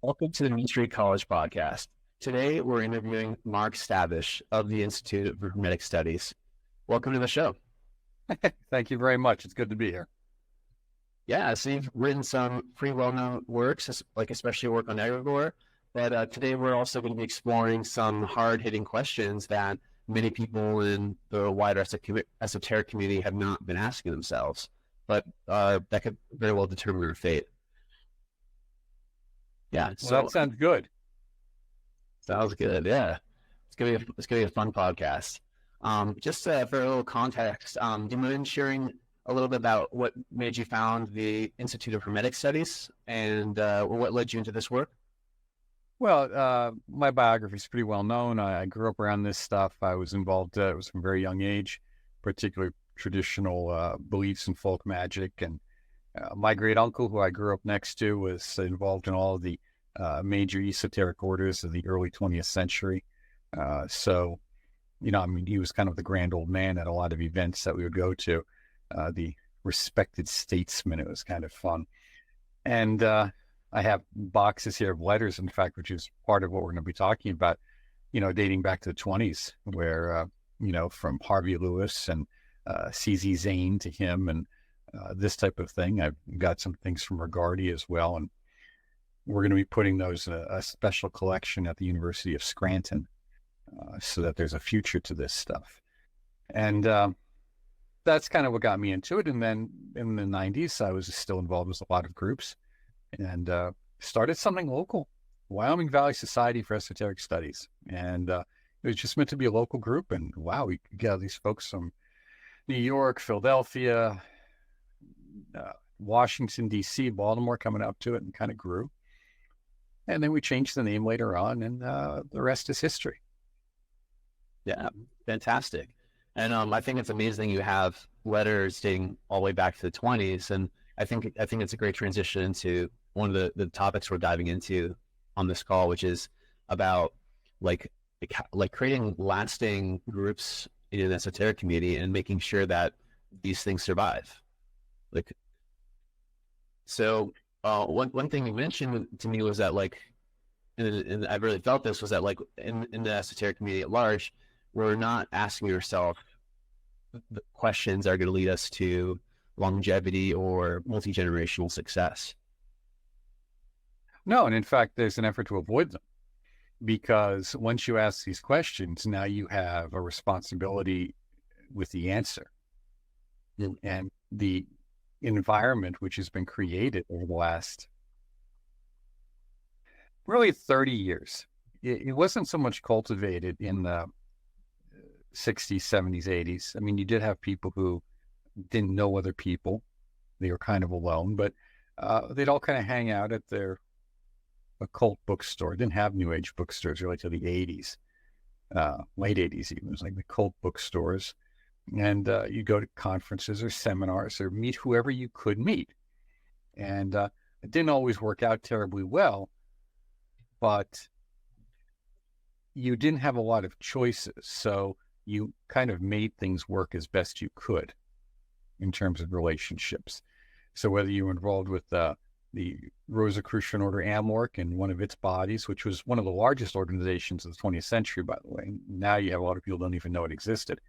Welcome to the Mystery College podcast. Today, we're interviewing Mark Stavish of the Institute of Hermetic Studies. Welcome to the show. Thank you very much. It's good to be here. Yeah, so you've written some pretty well-known works, like especially work on egregore, but today we're also going to be exploring some hard-hitting questions that many people in the wider esoteric community have not been asking themselves, but that could very well determine their fate. Yeah, so that sounds good. Sounds good. Yeah, it's gonna be a fun podcast. Just for a little context, do you mind sharing a little bit about what made you found the Institute of Hermetic Studies and what led you into this work? Well, my biography is pretty well known. I grew up around this stuff. I was involved from a very young age, particularly traditional beliefs in folk magic. And my great uncle, who I grew up next to, was involved in all of the major esoteric orders of the early 20th century. So, he was kind of the grand old man at a lot of events that we would go to, the respected statesman. It was kind of fun. And I have boxes here of letters, in fact, which is part of what we're going to be talking about, dating back to the 20s, where, from Harvey Lewis and C.Z. Zane to him and this type of thing. I've got some things from Regardi as well. And we're going to be putting those in a special collection at the University of Scranton so that there's a future to this stuff. And that's kind of what got me into it. And then in the 90s, I was still involved with a lot of groups and started something local, Wyoming Valley Society for Esoteric Studies. And it was just meant to be a local group. And wow, we got these folks from New York, Philadelphia, Washington, D.C., Baltimore coming up to it, and kind of grew. And then we changed the name later on, and the rest is history. Yeah, fantastic. And I think it's amazing you have letters dating all the way back to the 20s. And I think it's a great transition into one of the topics we're diving into on this call, which is about like creating lasting groups in an esoteric community and making sure that these things survive. One thing you mentioned to me was that and I really felt this, was that in the esoteric community at large, we're not asking yourself the questions that are going to lead us to longevity or multi-generational success. No, and in fact, there's an effort to avoid them, because once you ask these questions, now you have a responsibility with the answer. And the environment which has been created over the last really 30 years. It wasn't so much cultivated in the 60s, 70s, 80s. I mean, you did have people who didn't know other people. They were kind of alone, but they'd all kind of hang out at their occult bookstore. Didn't have New Age bookstores really till the 80s, late 80s even. It was like the cult bookstores. And you go to conferences or seminars or meet whoever you could meet. And it didn't always work out terribly well, but you didn't have a lot of choices. So you kind of made things work as best you could in terms of relationships. So whether you were involved with the Rosicrucian Order Amorc and one of its bodies, which was one of the largest organizations of the 20th century, by the way. Now you have a lot of people who don't even know it existed.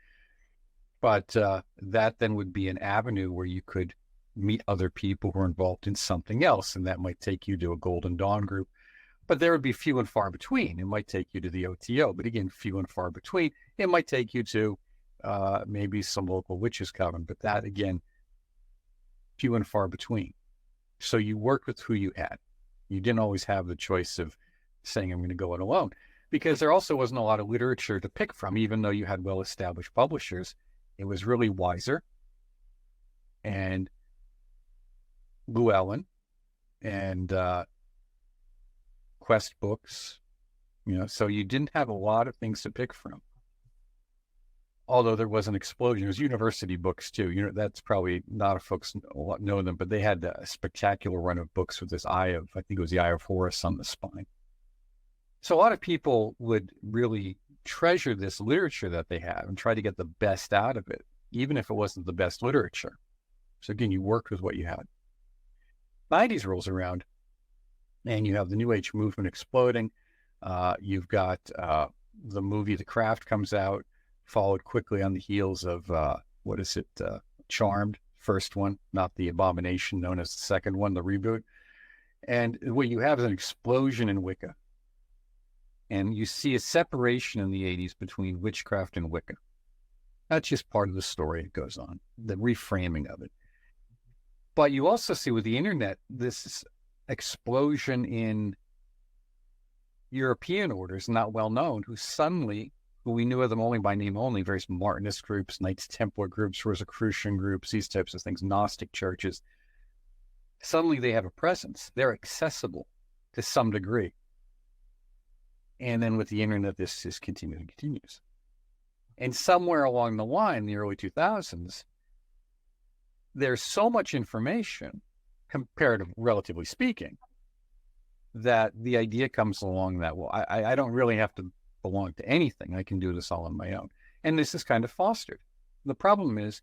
But that then would be an avenue where you could meet other people who are involved in something else. And that might take you to a Golden Dawn group. But there would be few and far between. It might take you to the OTO. But again, few and far between. It might take you to maybe some local witches' coven. But that, again, few and far between. So you worked with who you had. You didn't always have the choice of saying, I'm going to go it alone. Because there also wasn't a lot of literature to pick from, even though you had well-established publishers. It was really Weiser and Llewellyn and Quest books, so you didn't have a lot of things to pick from. Although there was an explosion. There was university books too. That's probably not a folks know them, but they had a spectacular run of books with this I think it was the Eye of Horus on the spine. So a lot of people would really treasure this literature that they have and try to get the best out of it, even if it wasn't the best literature. So again, you worked with what you had. 90s rolls around, And you have the New Age movement exploding. You've got the movie The Craft comes out, followed quickly on the heels of, Charmed, first one, not the abomination known as the second one, the reboot. And what you have is an explosion in Wicca. And you see a separation in the 80s between witchcraft and Wicca. That's just part of the story. It goes on, the reframing of it. But you also see with the internet, this explosion in European orders, not well known, who we knew of them only by name only, various Martinist groups, Knights Templar groups, Rosicrucian groups, these types of things, Gnostic churches. Suddenly they have a presence. They're accessible to some degree. And then with the internet, this just continues. And somewhere along the line, in the early 2000s, there's so much information, comparatively, relatively speaking, that the idea comes along that, well, I don't really have to belong to anything. I can do this all on my own. And this is kind of fostered. The problem is,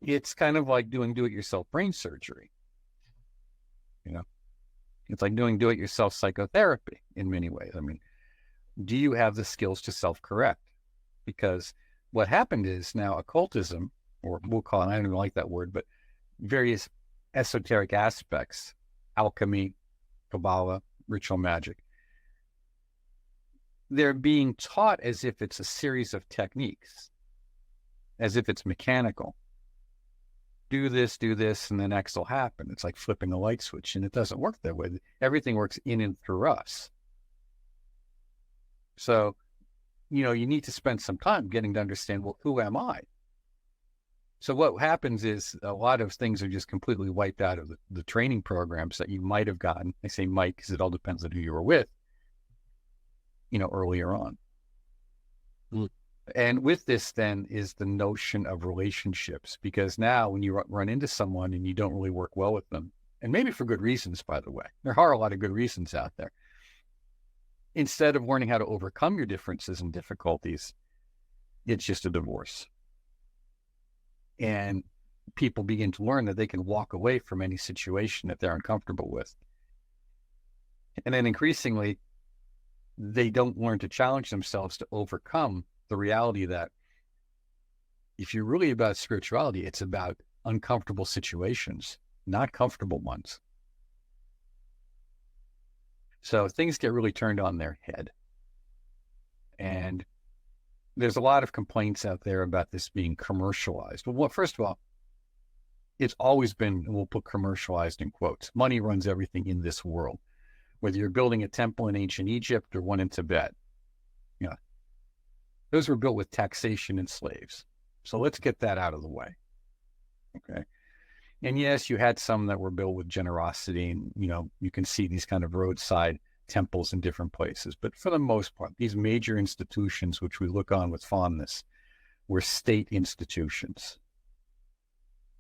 it's kind of like doing do-it-yourself brain surgery. You know, it's like doing do-it-yourself psychotherapy in many ways. I mean, do you have the skills to self-correct? Because what happened is now occultism, or we'll call it, I don't even like that word, but various esoteric aspects, alchemy, Kabbalah, ritual magic, they're being taught as if it's a series of techniques, as if it's mechanical. Do this, and then X will happen. It's like flipping a light switch, and it doesn't work that way. Everything works in and through us. So, you know, you need to spend some time getting to understand, well, who am I? So what happens is a lot of things are just completely wiped out of the training programs that you might have gotten. I say might because it all depends on who you were with, you know, earlier on. And with this then is the notion of relationships, because now when you run into someone and you don't really work well with them, and maybe for good reasons, by the way, there are a lot of good reasons out there. Instead of learning how to overcome your differences and difficulties, it's just a divorce. And people begin to learn that they can walk away from any situation that they're uncomfortable with. And then increasingly, they don't learn to challenge themselves to overcome the reality that if you're really about spirituality, it's about uncomfortable situations, not comfortable ones. So things get really turned on their head. And there's a lot of complaints out there about this being commercialized. Well, first of all, it's always been, and we'll put commercialized in quotes, money runs everything in this world. Whether you're building a temple in ancient Egypt or one in Tibet, you know, those were built with taxation and slaves. So let's get that out of the way. Okay. And yes, you had some that were built with generosity, and, you know, you can see these kind of roadside temples in different places. But for the most part, these major institutions, which we look on with fondness, were state institutions.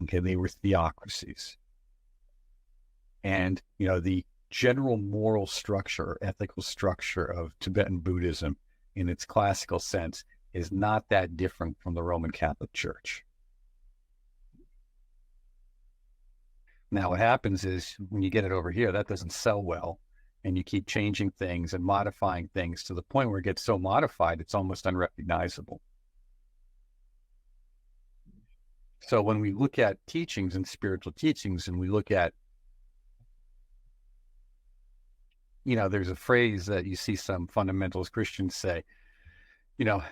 Okay. They were theocracies. And, you know, the general moral structure or ethical structure of Tibetan Buddhism in its classical sense is not that different from the Roman Catholic Church. Now, what happens is when you get it over here, that doesn't sell well, and you keep changing things and modifying things to the point where it gets so modified, it's almost unrecognizable. So when we look at teachings and spiritual teachings, and we look at, you know, there's a phrase that you see some fundamentalist Christians say, you know,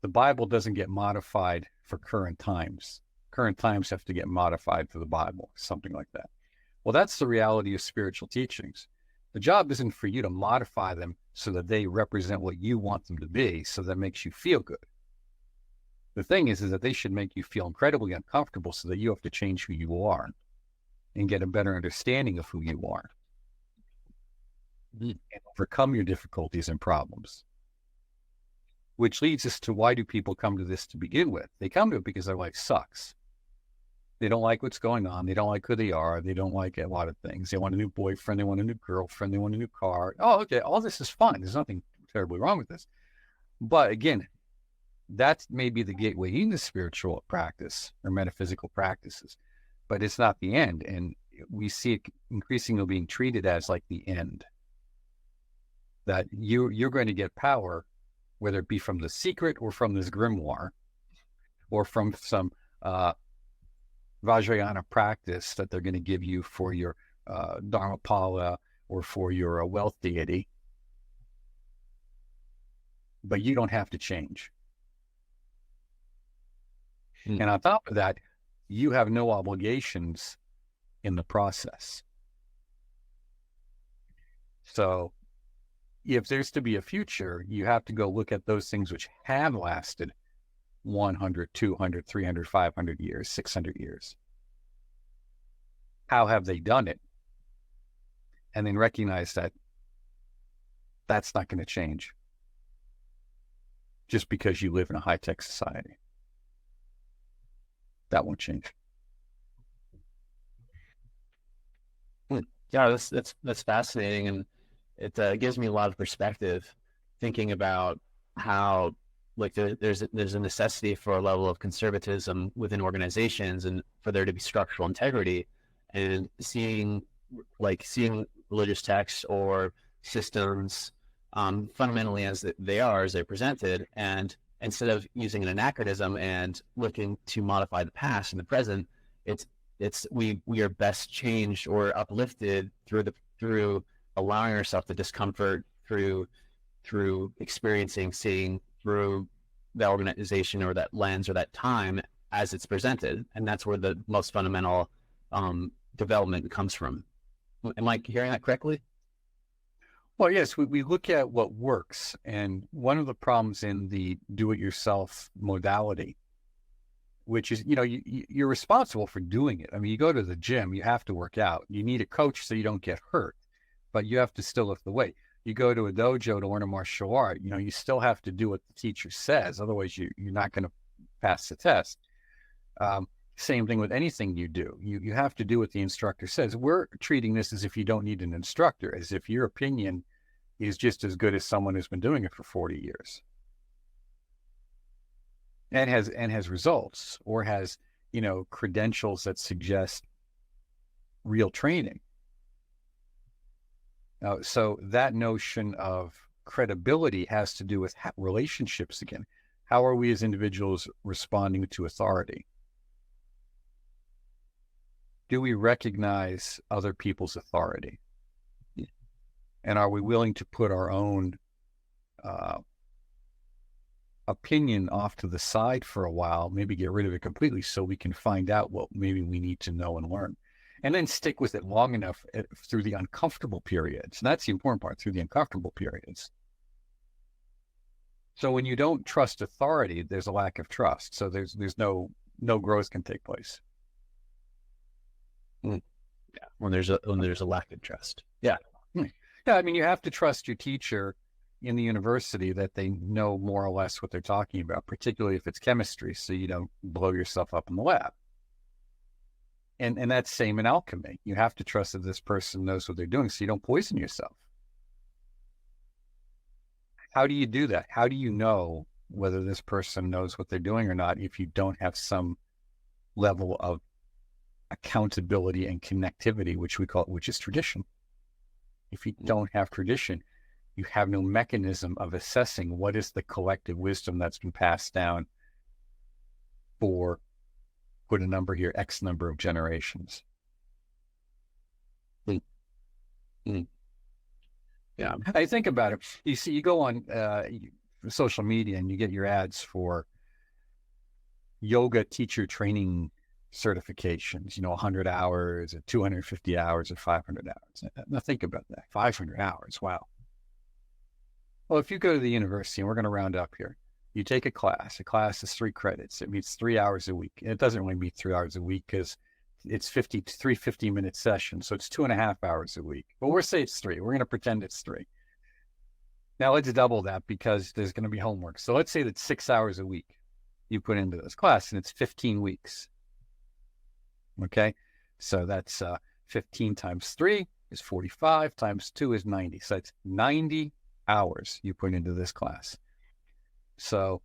the Bible doesn't get modified for current times. Current times have to get modified for the Bible, something like that. Well, that's the reality of spiritual teachings. The job isn't for you to modify them so that they represent what you want them to be, so that makes you feel good. The thing is that they should make you feel incredibly uncomfortable so that you have to change who you are and get a better understanding of who you are and overcome your difficulties and problems. Which leads us to, why do people come to this to begin with? They come to it because their life sucks. They don't like what's going on. They don't like who they are. They don't like a lot of things. They want a new boyfriend. They want a new girlfriend. They want a new car. Oh, okay. All this is fine. There's nothing terribly wrong with this. But again, that may be the gateway into spiritual practice or metaphysical practices, but it's not the end. And we see it increasingly being treated as like the end, that you're going to get power, whether it be from the secret or from this grimoire or from some Vajrayana practice that they're going to give you for your Dharmapala or for your wealth deity. But you don't have to change. And on top of that, you have no obligations in the process. So if there's to be a future, you have to go look at those things which have lasted 100, 200, 300, 500 years, 600 years. How have they done it? And then recognize that that's not going to change just because you live in a high-tech society. That won't change. Yeah, that's fascinating, and it gives me a lot of perspective, thinking about how like there's a necessity for a level of conservatism within organizations, and for there to be structural integrity, and seeing religious texts or systems fundamentally as they're presented, and instead of using an anachronism and looking to modify the past and the present, we are best changed or uplifted through allowing ourselves the discomfort, through experiencing, seeing through that organization or that lens or that time as it's presented, and that's where the most fundamental development comes from. Am I hearing that correctly? Well, yes, we look at what works, and one of the problems in the do-it-yourself modality, which is, you're responsible for doing it. I mean, you go to the gym, you have to work out. You need a coach so you don't get hurt, but you have to still lift the weight. You go to a dojo to learn a martial art, you still have to do what the teacher says. Otherwise, you're not going to pass the test. Same thing with anything you do. You have to do what the instructor says. We're treating this as if you don't need an instructor, as if your opinion is just as good as someone who's been doing it for 40 years. And has results, or has, credentials that suggest real training. So that notion of credibility has to do with relationships again. How are we as individuals responding to authority? Do we recognize other people's authority? And are we willing to put our own opinion off to the side for a while, maybe get rid of it completely so we can find out what maybe we need to know and learn, and then stick with it long enough through the uncomfortable periods? And that's the important part, through the uncomfortable periods. So when you don't trust authority, there's a lack of trust. So there's no growth can take place. Yeah, when there's a lack of trust. Yeah. Yeah, I mean, you have to trust your teacher in the university that they know more or less what they're talking about, particularly if it's chemistry, so you don't blow yourself up in the lab. And that's same in alchemy. You have to trust that this person knows what they're doing so you don't poison yourself. How do you do that? How do you know whether this person knows what they're doing or not if you don't have some level of accountability and connectivity, which is tradition? If you don't have tradition, you have no mechanism of assessing what is the collective wisdom that's been passed down for, put a number here, X number of generations. Yeah, I think about it. You see, you go on social media and you get your ads for yoga teacher training certifications, 100 hours or 250 hours or 500 hours. Now think about that, 500 hours, wow. Well, if you go to the university, and we're going to round up here, you take a class is 3 credits. It meets 3 hours a week. It doesn't really meet 3 hours a week because it's 3 50-minute sessions. So it's 2.5 hours a week. But we'll say it's 3. We're going to pretend it's 3. Now let's double that because there's going to be homework. So let's say that's 6 hours a week you put into this class, and it's 15 weeks. Okay, so that's 15 times 3 is 45, times 2 is 90. So it's 90 hours you put into this class. So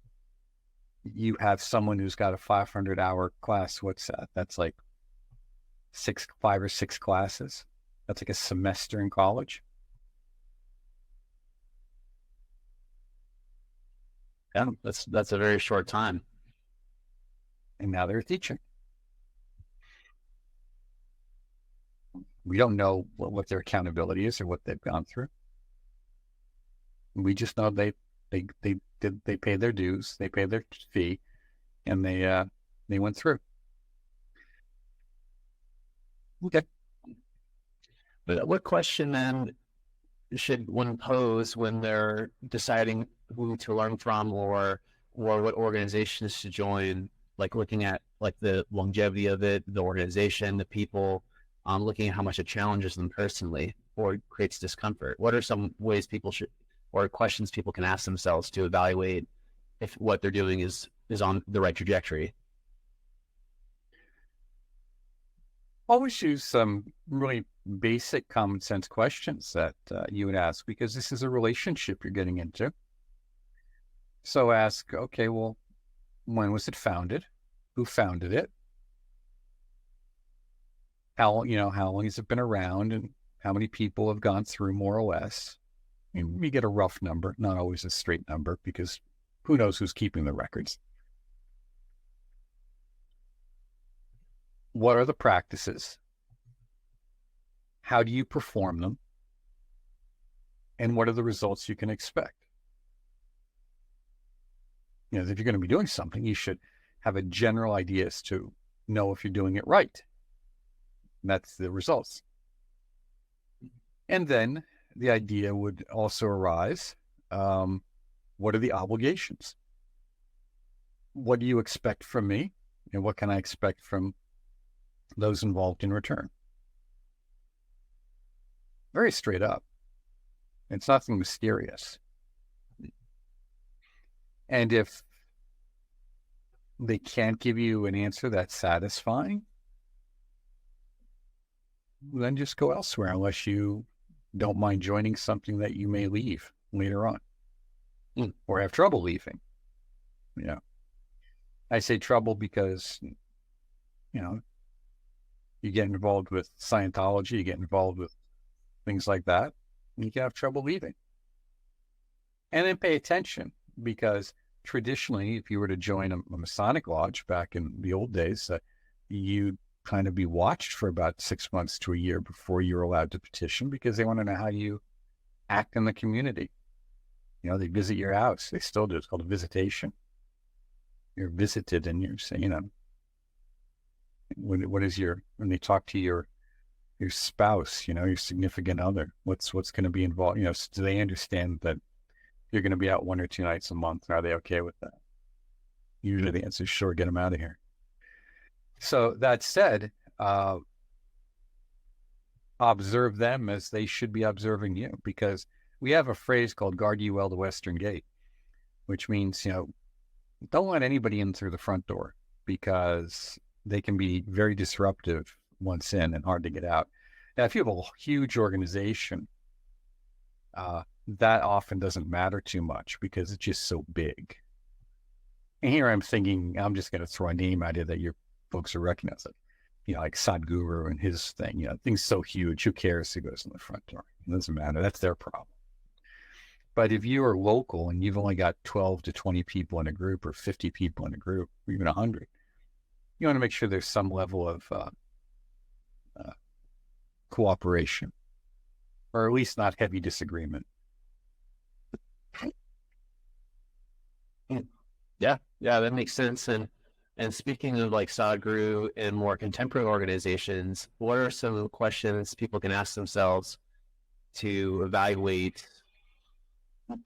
you have someone who's got a 500-hour class. What's that? That's like 5 or 6 classes. That's like a semester in college. Yeah, that's a very short time. And now they're teaching. We don't know what their accountability is or what they've gone through. We just know they pay their dues, they pay their fee, and they went through. Okay. But what question then should one pose when they're deciding who to learn from or what organizations to join? Like looking at like the longevity of it, the organization, the people, looking at how much it challenges them personally or creates discomfort. What are some ways people should, or questions people can ask themselves to evaluate if what they're doing is on the right trajectory? Always use some really basic common sense questions that you would ask, because this is a relationship you're getting into. So ask, okay, well, when was it founded? Who founded it? How long has it been around, and how many people have gone through, more or less? I mean, we get a rough number, not always a straight number, because who knows who's keeping the records. What are the practices? How do you perform them? And what are the results you can expect? If you're going to be doing something, you should have a general idea as to know if you're doing it right. And that's the results. And then the idea would also arise, what are the obligations? What do you expect from me? And what can I expect from those involved in return? Very straight up. It's nothing mysterious. And if they can't give you an answer that's satisfying, then just go elsewhere, unless you don't mind joining something that you may leave later on or have trouble leaving. I say trouble because, you get involved with Scientology, you get involved with things like that, and you can have trouble leaving. And then pay attention, because traditionally, if you were to join a Masonic lodge back in the old days, you'd kind of be watched for about 6 months to a year before you're allowed to petition, because they want to know how you act in the community. They visit your house. They still do. It's called a visitation. You're visited, and you're saying, what is when they talk to your spouse, your significant other, what's going to be involved? Do they understand that you're going to be out 1 or 2 nights a month? Are they okay with that? Usually the answer is sure, get them out of here. So that said, observe them as they should be observing you, because we have a phrase called guard ye well the western gate, which means, don't let anybody in through the front door, because they can be very disruptive once in and hard to get out. Now, if you have a huge organization, that often doesn't matter too much, because it's just so big. And here I'm thinking, I'm just going to throw a name out here that your folks will recognize, like Sadhguru and his thing. Things so huge, who cares who goes in the front door? It doesn't matter. That's their problem. But if you are local and you've only got 12 to 20 people in a group, or 50 people in a group, or even 100, you want to make sure there's some level of cooperation, or at least not heavy disagreement. Yeah, that makes sense. And speaking of like Sadhguru and more contemporary organizations, what are some questions people can ask themselves to evaluate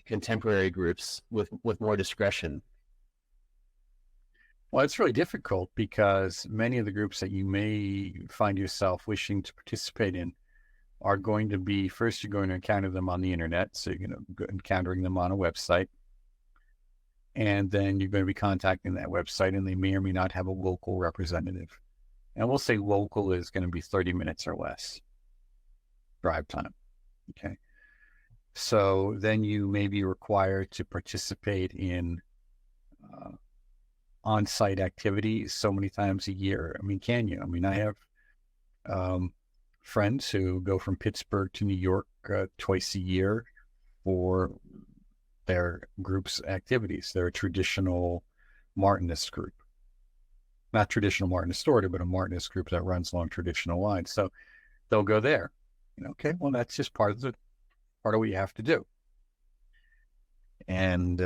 contemporary groups with more discretion? Well, it's really difficult, because many of the groups that you may find yourself wishing to participate in are going to be, first, you're going to encounter them on the internet. So you're going to encountering them on a website. And then you're going to be contacting that website, and they may or may not have a local representative. And we'll say local is going to be 30 minutes or less drive time. Okay. So then you may be required to participate in on-site activities so many times a year. I mean, can you? I mean, I have friends who go from Pittsburgh to New York twice a year for their group's activities. They're a traditional Martinist group. Not traditional Martinist order, but a Martinist group that runs along traditional lines. So they'll go there. Okay, well, that's just part of what you have to do. And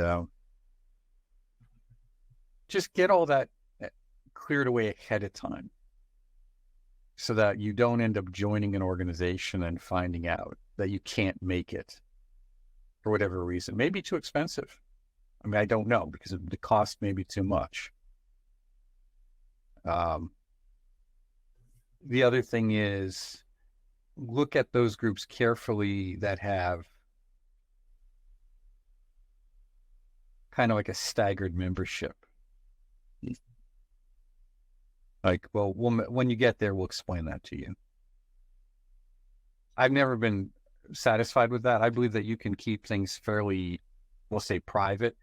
just get all that cleared away ahead of time so that you don't end up joining an organization and finding out that you can't make it for whatever reason. Maybe too expensive. I mean, I don't know, because the cost may be too much. The other thing is, look at those groups carefully that have kind of like a staggered membership. Like, well, when you get there, we'll explain that to you. I've never been satisfied with that. I believe that you can keep things fairly, we'll say, private,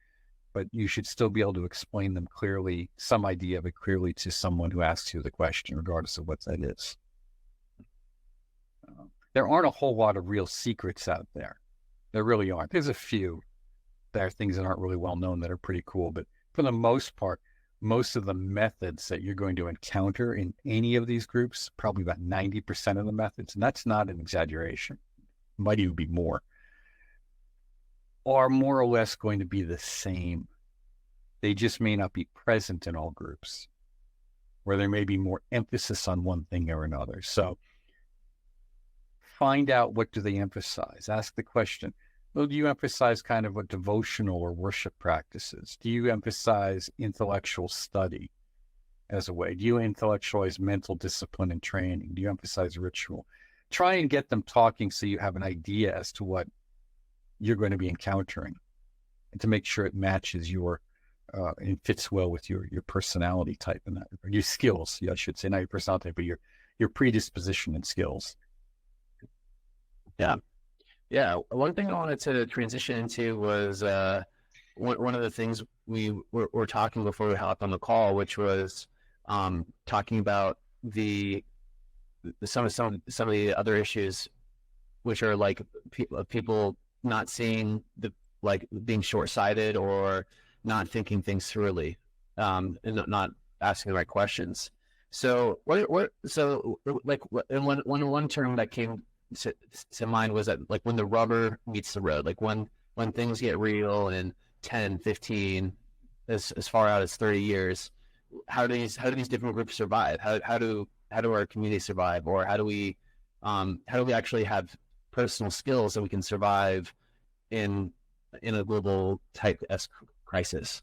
but you should still be able to explain them clearly, some idea of it clearly, to someone who asks you the question, regardless of what that is. There aren't a whole lot of real secrets out there. There really aren't. There's a few. There are things that aren't really well known that are pretty cool, but for the most part, most of the methods that you're going to encounter in any of these groups, probably about 90% of the methods, and that's not an exaggeration, might even be more, are more or less going to be the same. They just may not be present in all groups, where there may be more emphasis on one thing or another. So find out, what do they emphasize? Ask the question, well, do you emphasize kind of a devotional or worship practices? Do you emphasize intellectual study as a way? Do you intellectualize mental discipline and training? Do you emphasize ritual? Try and get them talking so you have an idea as to what you're going to be encountering, and to make sure it matches your and fits well with your personality type and your skills. I should say, not your personality type, but your predisposition and skills. Yeah. One thing I wanted to transition into was one of the things we were talking before we hopped on the call, which was talking about some of the other issues, which are like people not seeing being short-sighted or not thinking things thoroughly, and not asking the right questions. So one term that came to mind was that, like, when the rubber meets the road, like when things get real in 10, 15, as far out as 30 years, how do these different groups survive? How do our communities survive, or how do we actually have personal skills that we can survive in a global type crisis?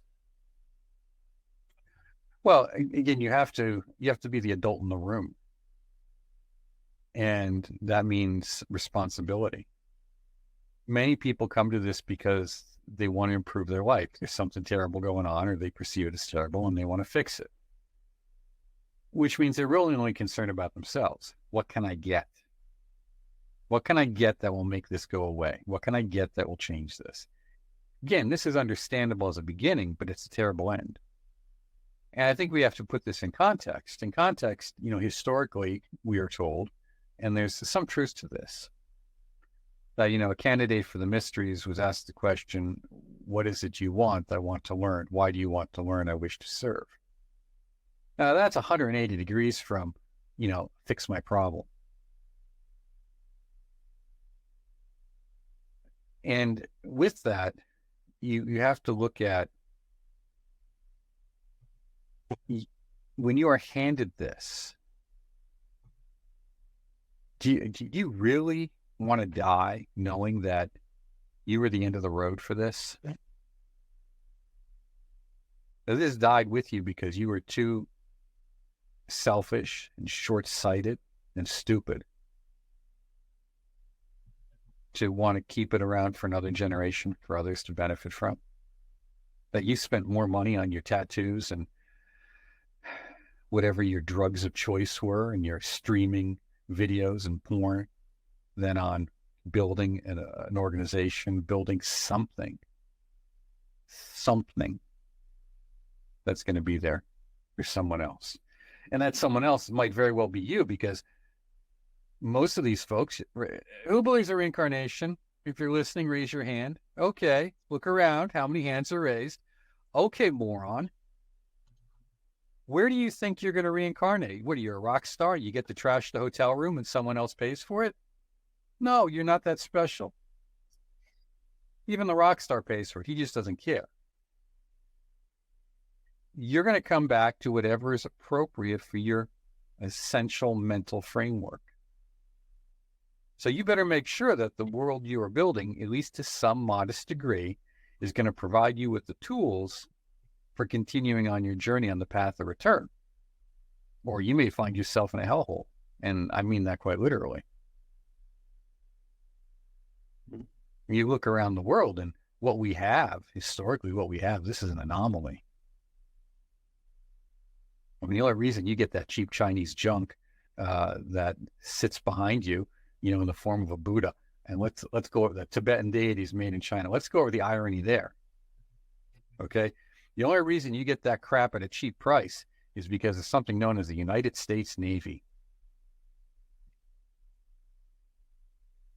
Well, again, you have to be the adult in the room. And that means responsibility. Many people come to this because they want to improve their life. There's something terrible going on, or they perceive it as terrible, and they want to fix it. Which means they're really only concerned about themselves. What can I get? What can I get that will make this go away? What can I get that will change this? Again, this is understandable as a beginning, but it's a terrible end. And I think we have to put this in context. In context, historically, we are told, and there's some truth to this, that, a candidate for the mysteries was asked the question, what is it you want? I want to learn. Why do you want to learn? I wish to serve. Now, that's 180 degrees from, fix my problem. And with that, you have to look at, when you are handed this, do you really want to die knowing that you were the end of the road for this? This died with you because you were too selfish and short-sighted and stupid to want to keep it around for another generation for others to benefit from. That you spent more money on your tattoos and whatever your drugs of choice were, and your streaming videos and porn, than on building an organization, building something that's going to be there for someone else. And that someone else might very well be you, because most of these folks, who believes in reincarnation? If you're listening, raise your hand. Okay, look around. How many hands are raised? Okay, moron. Where do you think you're going to reincarnate? What are you, a rock star? You get to trash the hotel room and someone else pays for it? No, you're not that special. Even the rock star pays for it. He just doesn't care. You're going to come back to whatever is appropriate for your essential mental framework. So you better make sure that the world you are building, at least to some modest degree, is going to provide you with the tools for continuing on your journey on the path of return. Or you may find yourself in a hellhole. And I mean that quite literally. You look around the world and what we have, historically, what we have, this is an anomaly. I mean, the only reason you get that cheap Chinese junk that sits behind you, you know, in the form of a Buddha, and let's go over the Tibetan deities made in China. Let's go over the irony there. Okay, the only reason you get that crap at a cheap price is because of something known as the United States Navy.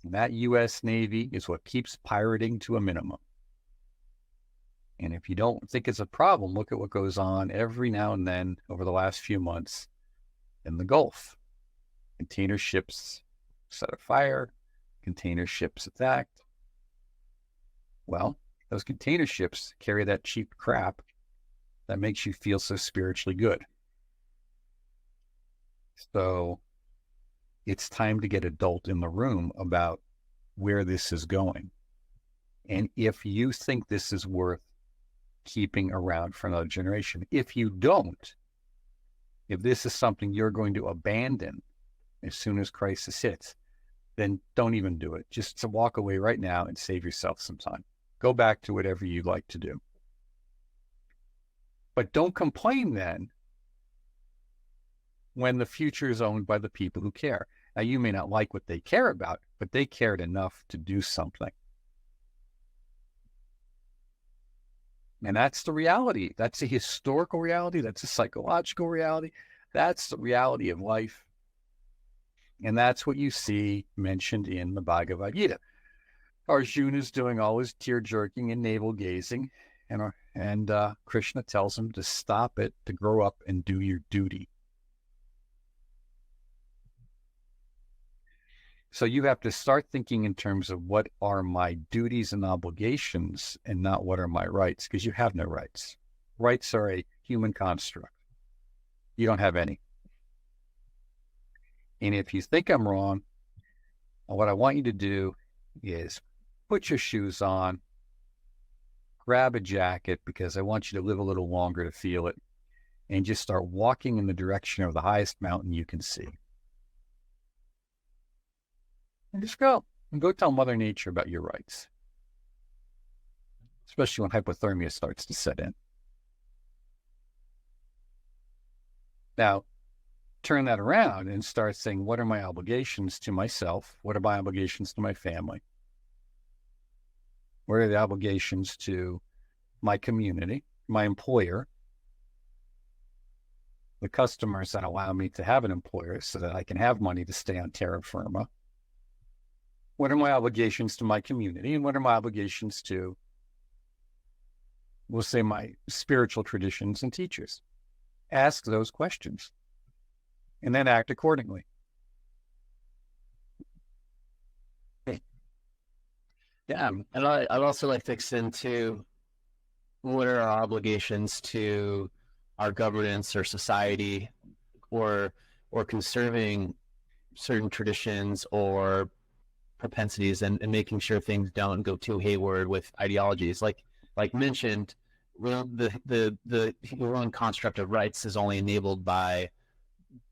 And that U.S. Navy is what keeps pirating to a minimum. And if you don't think it's a problem, look at what goes on every now and then over the last few months in the Gulf. Container ships set afire, container ships attacked. Well, those container ships carry that cheap crap that makes you feel so spiritually good. So it's time to get adult in the room about where this is going. And if you think this is worth keeping around for another generation, if you don't, if this is something you're going to abandon as soon as crisis hits, then don't even do it. Just to walk away right now and save yourself some time. Go back to whatever you'd like to do. But don't complain then when the future is owned by the people who care. Now, you may not like what they care about, but they cared enough to do something. And that's the reality. That's a historical reality. That's a psychological reality. That's the reality of life. And that's what you see mentioned in the Bhagavad Gita. Arjuna is doing all his tear-jerking and navel-gazing, and Krishna tells him to stop it, to grow up and do your duty. So you have to start thinking in terms of what are my duties and obligations and not what are my rights, because you have no rights. Rights are a human construct. You don't have any. And if you think I'm wrong, what I want you to do is put your shoes on, grab a jacket, because I want you to live a little longer to feel it, and just start walking in the direction of the highest mountain you can see. And just go. And go tell Mother Nature about your rights. Especially when hypothermia starts to set in. Now, turn that around and start saying, what are my obligations to myself? What are my obligations to my family? What are the obligations to my community, my employer, the customers that allow me to have an employer so that I can have money to stay on terra firma? What are my obligations to my community? And what are my obligations to, we'll say, my spiritual traditions and teachers? Ask those questions and then act accordingly. Yeah. And I'd also like to extend to what are our obligations to our governance or society, or conserving certain traditions or propensities and making sure things don't go too hayward with ideologies. Like mentioned, the human construct of rights is only enabled by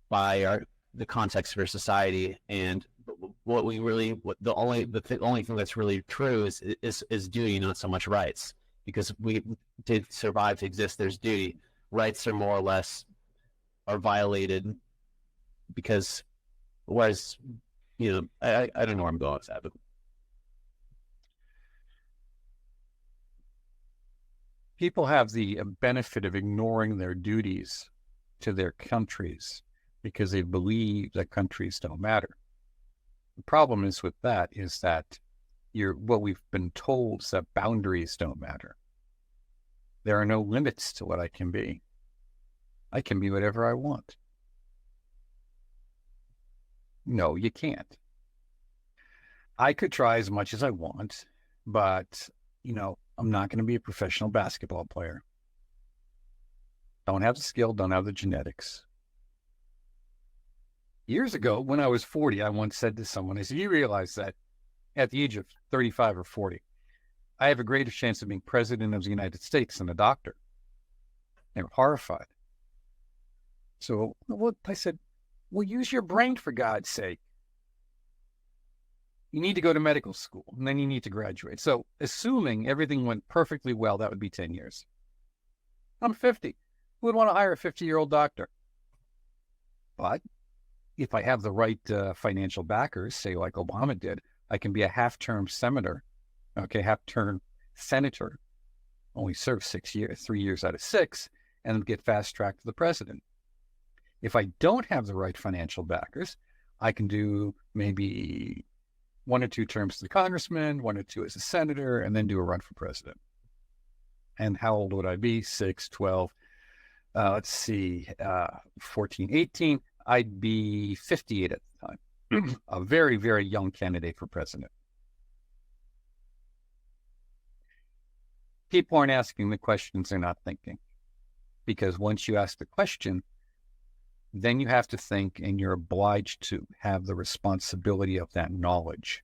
the context of our society, and the only thing that's really true is duty, not so much rights. Because we to survive, to exist, there's duty. Rights are more or less violated because, whereas, you know, I don't know where I'm going with that, but people have the benefit of ignoring their duties to their countries because they believe that countries don't matter. The problem is with that is that what we've been told is that boundaries don't matter. There are no limits to what I can be. I can be whatever I want. No, you can't. I could try as much as I want, but, I'm not going to be a professional basketball player. Don't have the skill, don't have the genetics. Years ago, when I was 40, I once said to someone, I said, you realize that at the age of 35 or 40, I have a greater chance of being president of the United States than a doctor. They were horrified. So I said, well, use your brain for God's sake. You need to go to medical school, and then you need to graduate. So assuming everything went perfectly well, that would be 10 years. I'm 50. Who would want to hire a 50-year-old doctor? But if I have the right financial backers, say like Obama did, I can be a half-term senator, half-term senator, only serve 6 years, 3 years out of 6, and get fast-tracked to the president. If I don't have the right financial backers, I can do maybe 1 or 2 terms as a congressman, 1 or 2 as a senator, and then do a run for president. And how old would I be? 6, 12, 14, 18. I'd be 58 at the time. A very, very young candidate for president. People aren't asking the questions, they're not thinking. Because once you ask the question, then you have to think, and you're obliged to have the responsibility of that knowledge.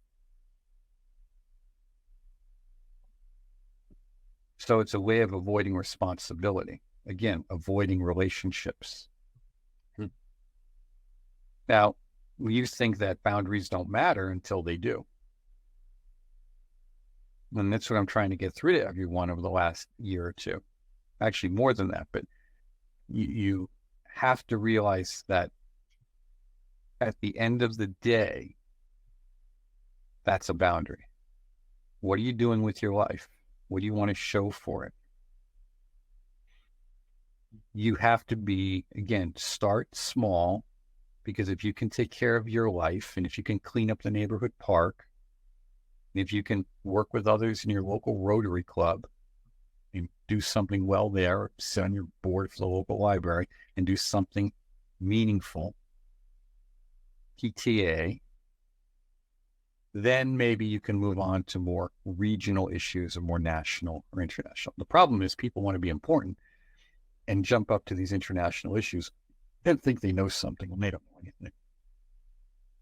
So it's a way of avoiding responsibility. Again, avoiding relationships. Now, you think that boundaries don't matter until they do. And that's what I'm trying to get through to everyone over the last year or two. Actually, more than that, but you have to realize that at the end of the day, that's a boundary. What are you doing with your life? What do you want to show for it? You have to start small, because if you can take care of your life, and if you can clean up the neighborhood park, and if you can work with others in your local Rotary Club and do something well there, or sit on your board for the local library and do something meaningful, PTA, then maybe you can move on to more regional issues or more national or international. The problem is people want to be important and jump up to these international issues and think they know something when they don't know anything.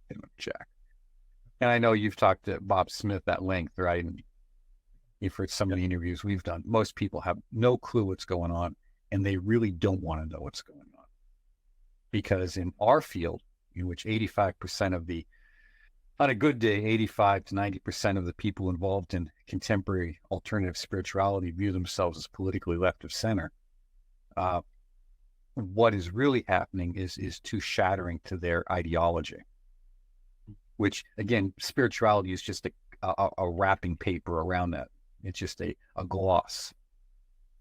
They don't know jack. And I know you've talked to Bob Smith at length, right? And you've heard some of the interviews we've done. Most people have no clue what's going on, and they really don't want to know what's going on. Because in our field, in which 85% of on a good day, 85 to 90% of the people involved in contemporary alternative spirituality view themselves as politically left of center. What is really happening is too shattering to their ideology, which, again, spirituality is just a wrapping paper around that. It's just a gloss,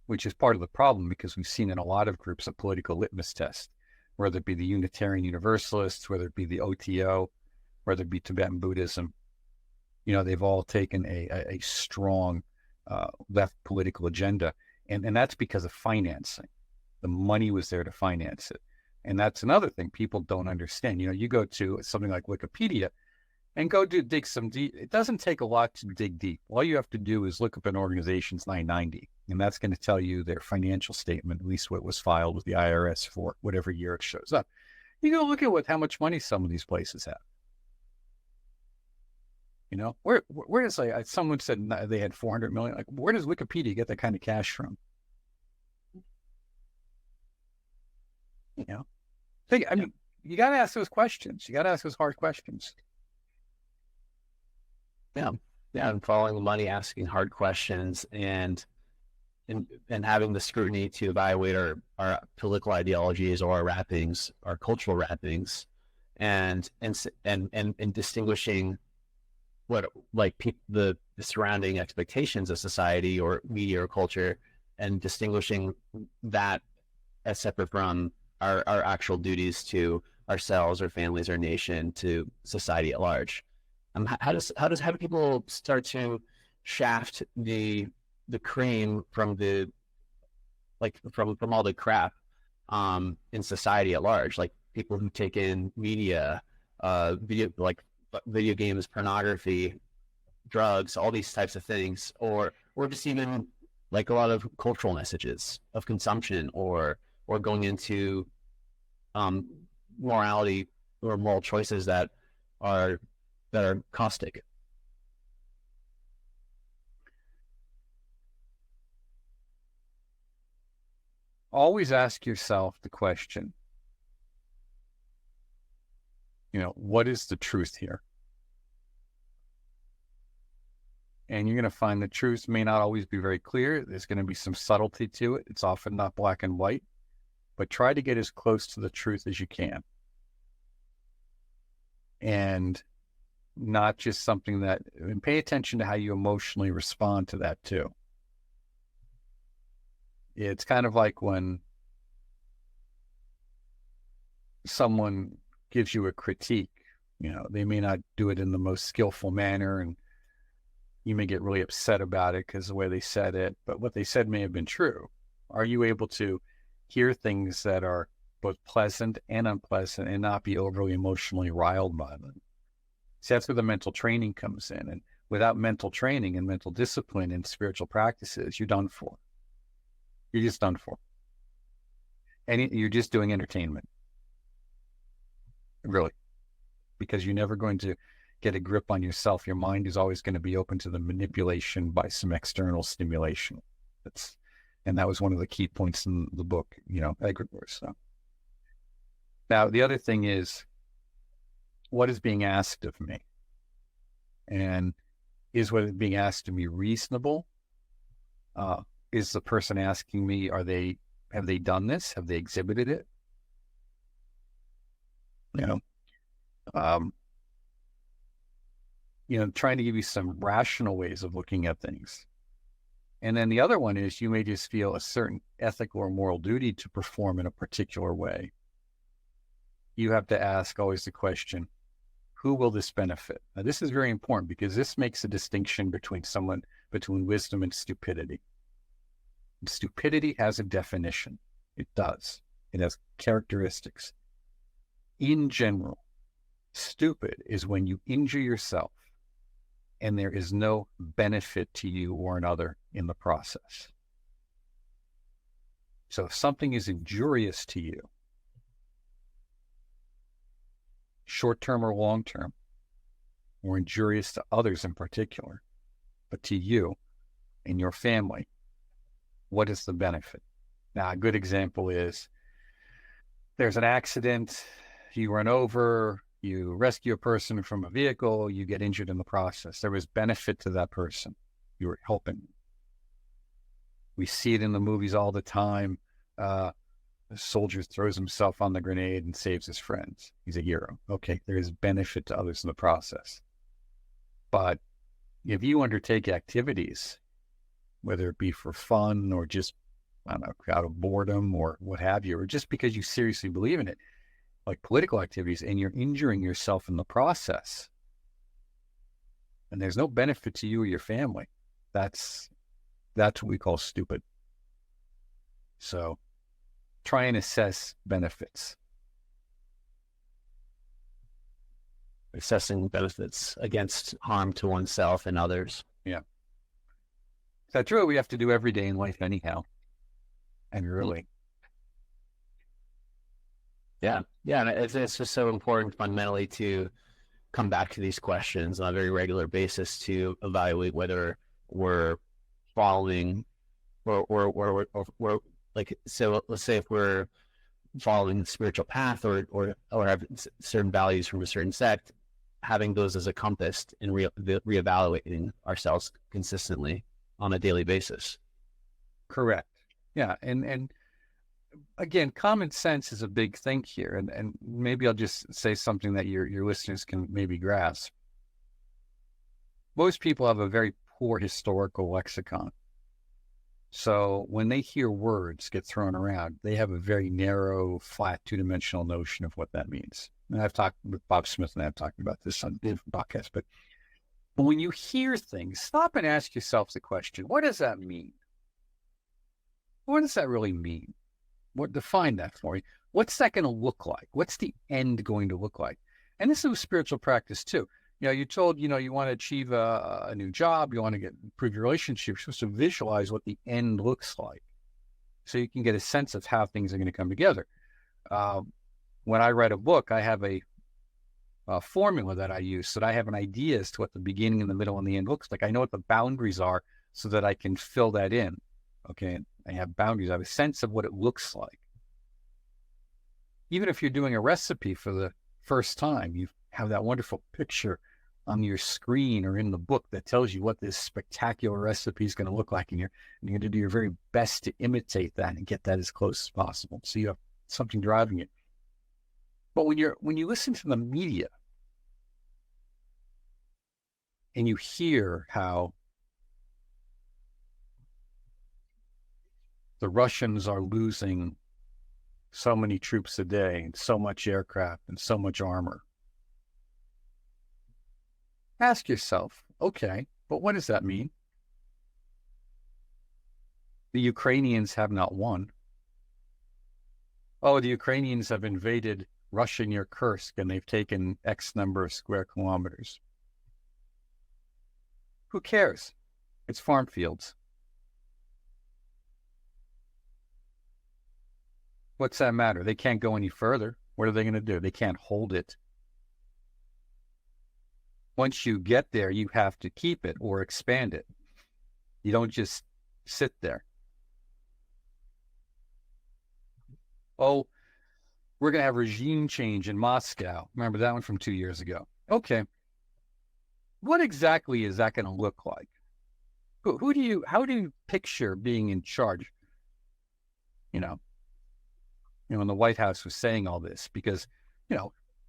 which is part of the problem, because we've seen in a lot of groups a political litmus test, whether it be the Unitarian Universalists, whether it be the OTO, whether it be Tibetan Buddhism. They've all taken a strong left political agenda, and that's because of financing. The money was there to finance it. And that's another thing people don't understand. You go to something like Wikipedia and go dig some deep. It doesn't take a lot to dig deep. All you have to do is look up an organization's 990, and that's going to tell you their financial statement, at least what was filed with the IRS for whatever year it shows up. You go look at how much money some of these places have. Where does someone said they had 400 million? Like, where does Wikipedia get that kind of cash from? You got to ask those questions. You got to ask those hard questions. Yeah. And following the money, asking hard questions, and having the scrutiny to evaluate our political ideologies or our wrappings, our cultural wrappings, and distinguishing what the surrounding expectations of society or media or culture, and distinguishing that as separate from our actual duties to ourselves, our families, our nation, to society at large. How do people start to shaft the cream from the from all the crap in society at large, like people who take in media, video games, pornography, drugs, all these types of things, or just even like a lot of cultural messages of consumption, or going into morality or moral choices that are caustic. Always ask yourself the question, what is the truth here? And you're going to find the truth may not always be very clear. There's going to be some subtlety to it. It's often not black and white, but try to get as close to the truth as you can. And not just something and pay attention to how you emotionally respond to that too. It's kind of like when someone gives you a critique, they may not do it in the most skillful manner, and you may get really upset about it because the way they said it, but what they said may have been true. Are you able to hear things that are both pleasant and unpleasant and not be overly emotionally riled by them? See, that's where the mental training comes in. And without mental training and mental discipline and spiritual practices, you're done for. You're just done for. And you're just doing entertainment. Really. Because you're never going to get a grip on yourself. Your mind is always going to be open to the manipulation by some external stimulation. And that was one of the key points in the book, Egregore. So now the other thing is, what is being asked of me? And is what is being asked of me reasonable? Is the person asking me, have they done this? Have they exhibited it? Trying to give you some rational ways of looking at things. And then the other one is, you may just feel a certain ethical or moral duty to perform in a particular way. You have to ask always the question, who will this benefit? Now, this is very important because this makes a distinction between wisdom and stupidity. And stupidity has a definition. It does. It has characteristics. In general, stupid is when you injure yourself and there is no benefit to you or another in the process. So if something is injurious to you, short-term or long-term, or injurious to others in particular, but to you and your family, what is the benefit? Now, a good example is there's an accident, you run over, you rescue a person from a vehicle, you get injured in the process. There was benefit to that person. You were helping. We see it in the movies all the time. A soldier throws himself on the grenade and saves his friends. He's a hero. Okay, there is benefit to others in the process. But if you undertake activities, whether it be for fun or just, out of boredom or what have you, or just because you seriously believe in it, like political activities, and you're injuring yourself in the process, and there's no benefit to you or your family, that's what we call stupid. So try and assess benefits. Assessing benefits against harm to oneself and others. Yeah. That's true. We have to do every day in life anyhow. And really. Yeah. And it's just so important fundamentally to come back to these questions on a very regular basis to evaluate whether we're following or like, so let's say if we're following the spiritual path or have certain values from a certain sect, having those as a compass and reevaluating ourselves consistently on a daily basis. Correct. Yeah. And again, common sense is a big thing here. And maybe I'll just say something that your listeners can maybe grasp. Most people have a very poor historical lexicon. So when they hear words get thrown around, they have a very narrow, flat, two-dimensional notion of what that means. And I've talked with Bob Smith, and I've talked about this on different podcasts. But when you hear things, stop and ask yourself the question: what does that mean? What does that really mean? Define that for me. What's that going to look like? What's the end going to look like? And this is a spiritual practice too. You're told, you want to achieve a new job, you want to improve your relationship, you're supposed to visualize what the end looks like so you can get a sense of how things are going to come together. When I write a book, I have a formula that I use so that I have an idea as to what the beginning and the middle and the end looks like. I know what the boundaries are so that I can fill that in. Okay. I have boundaries. I have a sense of what it looks like. Even if you're doing a recipe for the first time, you have that wonderful picture on your screen or in the book that tells you what this spectacular recipe is going to look like. And you're going to do your very best to imitate that and get that as close as possible. So you have something driving it. But when you listen to the media and you hear how the Russians are losing so many troops a day and so much aircraft and so much armor, ask yourself, okay, but what does that mean? The Ukrainians have not won. Oh, the Ukrainians have invaded Russia near Kursk and they've taken X number of square kilometers. Who cares? It's farm fields. What's that matter? They can't go any further. What are they going to do? They can't hold it. Once you get there, you have to keep it or expand it. You don't just sit there. Oh, we're going to have regime change in Moscow. Remember that one from 2 years ago? Okay. What exactly is that going to look like? How do you picture being in charge? When the White House was saying all this, because,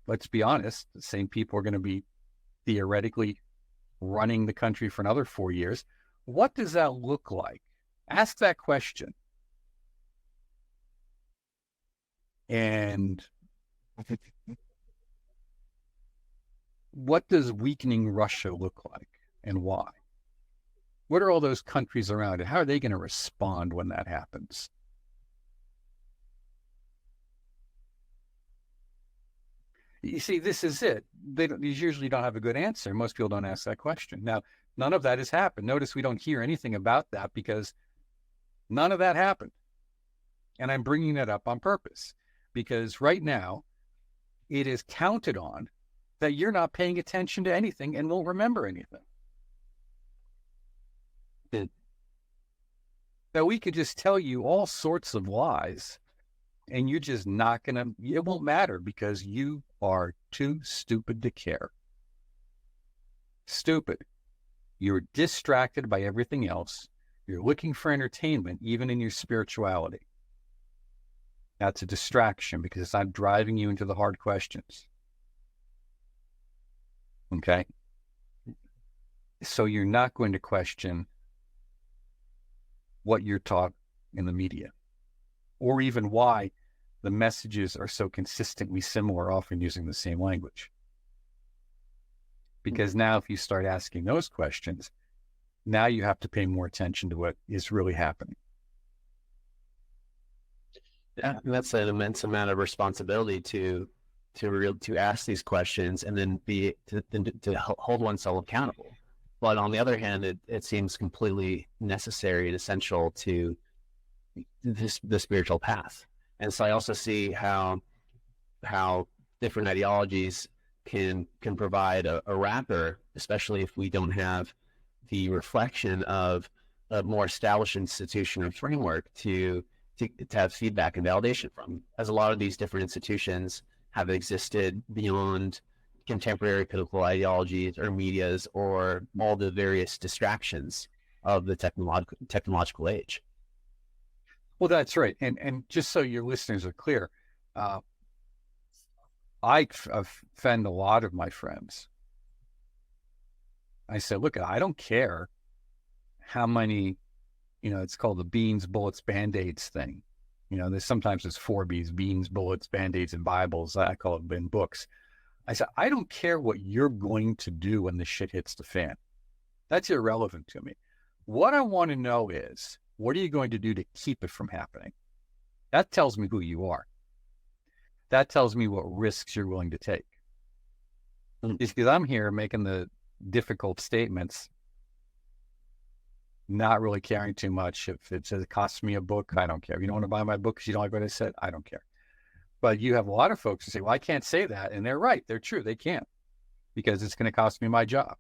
let's be honest, the same people are going to be theoretically running the country for another 4 years. What does that look like? Ask that question. And what does weakening Russia look like and why? What are all those countries around it? How are they going to respond when that happens? You see, this is it. These usually don't have a good answer. Most people don't ask that question. Now, none of that has happened. Notice we don't hear anything about that because none of that happened. And I'm bringing that up on purpose because right now it is counted on that you're not paying attention to anything and won't remember anything. That we could just tell you all sorts of lies and you're just not going to, it won't matter because you are too stupid to care. Stupid. You're distracted by everything else. You're looking for entertainment, even in your spirituality. That's a distraction because it's not driving you into the hard questions. Okay? So you're not going to question what you're taught in the media, or even why the messages are so consistently similar, often using the same language. Because now if you start asking those questions, now you have to pay more attention to what is really happening. Yeah, that's an immense amount of responsibility to ask these questions and then to hold oneself accountable. But on the other hand, it seems completely necessary and essential to the spiritual path. And so I also see how different ideologies can provide a wrapper, especially if we don't have the reflection of a more established institution or framework to have feedback and validation from, as a lot of these different institutions have existed beyond contemporary political ideologies or medias or all the various distractions of the technological age. Well, that's right. And just so your listeners are clear, I offend a lot of my friends. I said, look, I don't care how many it's called the beans, bullets, band-aids thing. There's 4 Bs, beans, bullets, band-aids in Bibles. I call it in books. I said, I don't care what you're going to do when the shit hits the fan. That's irrelevant to me. What I want to know is, what are you going to do to keep it from happening? That tells me who you are. That tells me what risks you're willing to take. It's because I'm here making the difficult statements, not really caring too much. If it says it costs me a book, I don't care. If you don't want to buy my book because you don't like what I said, I don't care. But you have a lot of folks who say, well, I can't say that. And they're right. They're true. They can't, because it's going to cost me my job.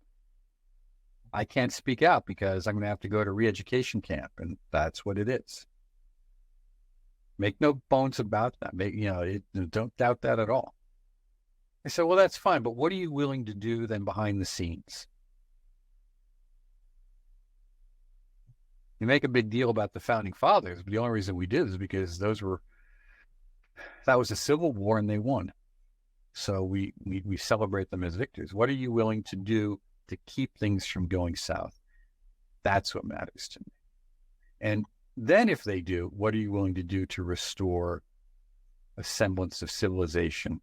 I can't speak out because I'm going to have to go to re-education camp. And that's what it is. Make no bones about that. Don't doubt that at all. I said, well, that's fine. But what are you willing to do then behind the scenes? You make a big deal about the founding fathers, but the only reason we did is because that was a civil war and they won. So we celebrate them as victors. What are you willing to do to keep things from going south? That's what matters to me. And then if they do, what are you willing to do to restore a semblance of civilization